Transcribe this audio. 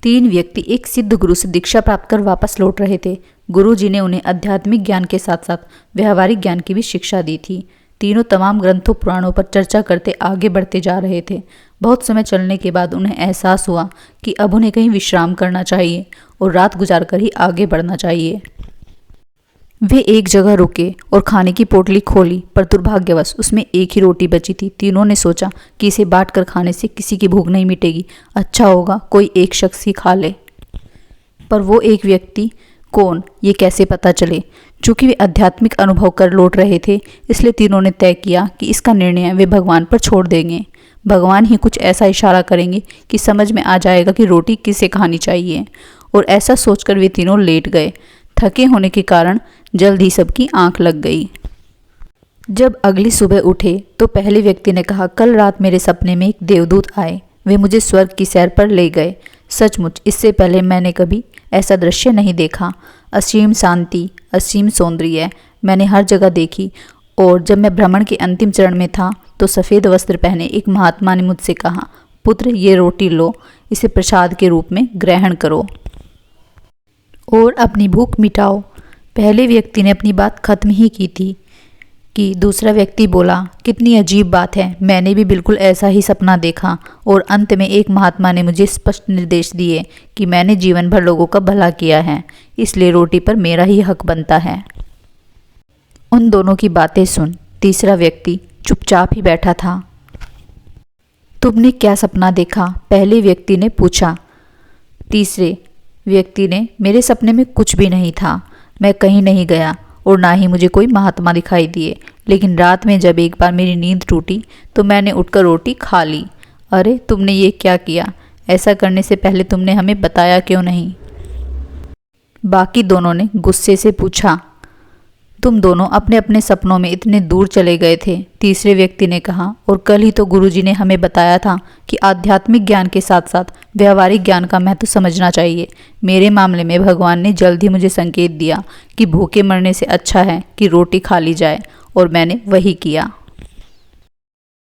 तीन व्यक्ति एक सिद्ध गुरु से दीक्षा प्राप्त कर वापस लौट रहे थे। गुरु जी ने उन्हें आध्यात्मिक ज्ञान के साथ साथ व्यावहारिक ज्ञान की भी शिक्षा दी थी। तीनों तमाम ग्रंथों पुराणों पर चर्चा करते आगे बढ़ते जा रहे थे। बहुत समय चलने के बाद उन्हें एहसास हुआ कि अब उन्हें कहीं विश्राम करना चाहिए और रात गुजार कर ही आगे बढ़ना चाहिए। वे एक जगह रुके और खाने की पोटली खोली, पर दुर्भाग्यवश उसमें एक ही रोटी बची थी। तीनों ने सोचा कि इसे बांट कर खाने से किसी की भूख नहीं मिटेगी, अच्छा होगा कोई एक शख्स ही खा ले। पर वो एक व्यक्ति कौन, ये कैसे पता चले? चूंकि वे आध्यात्मिक अनुभव कर लौट रहे थे, इसलिए तीनों ने तय किया कि इसका निर्णय वे भगवान पर छोड़ देंगे। भगवान ही कुछ ऐसा इशारा करेंगे कि समझ में आ जाएगा कि रोटी किसे खानी चाहिए। और ऐसा सोचकर वे तीनों लेट गए। थके होने के कारण जल्द ही सबकी आंख लग गई। जब अगली सुबह उठे तो पहले व्यक्ति ने कहा, कल रात मेरे सपने में एक देवदूत आए। वे मुझे स्वर्ग की सैर पर ले गए। सचमुच इससे पहले मैंने कभी ऐसा दृश्य नहीं देखा। असीम शांति, असीम सौंदर्य मैंने हर जगह देखी। और जब मैं भ्रमण के अंतिम चरण में था तो सफ़ेद वस्त्र पहने एक महात्मा ने मुझसे कहा, पुत्र ये रोटी लो, इसे प्रसाद के रूप में ग्रहण करो और अपनी भूख मिटाओ। पहले व्यक्ति ने अपनी बात खत्म ही की थी कि दूसरा व्यक्ति बोला, कितनी अजीब बात है, मैंने भी बिल्कुल ऐसा ही सपना देखा। और अंत में एक महात्मा ने मुझे स्पष्ट निर्देश दिए कि मैंने जीवन भर लोगों का भला किया है, इसलिए रोटी पर मेरा ही हक बनता है। उन दोनों की बातें सुन तीसरा व्यक्ति चुपचाप ही बैठा था। तुमने क्या सपना देखा? पहले व्यक्ति ने पूछा। तीसरे व्यक्ति ने, मेरे सपने में कुछ भी नहीं था, मैं कहीं नहीं गया और ना ही मुझे कोई महात्मा दिखाई दिए। लेकिन रात में जब एक बार मेरी नींद टूटी तो मैंने उठकर रोटी खा ली। अरे तुमने ये क्या किया? ऐसा करने से पहले तुमने हमें बताया क्यों नहीं? बाकी दोनों ने गुस्से से पूछा। तुम दोनों अपने अपने सपनों में इतने दूर चले गए थे। तीसरे व्यक्ति ने कहा, और कल ही तो गुरुजी ने हमें बताया था कि आध्यात्मिक ज्ञान के साथ साथ व्यावहारिक ज्ञान का महत्व समझना चाहिए। मेरे मामले में भगवान ने जल्द ही मुझे संकेत दिया कि भूखे मरने से अच्छा है कि रोटी खा ली जाए, और मैंने वही किया।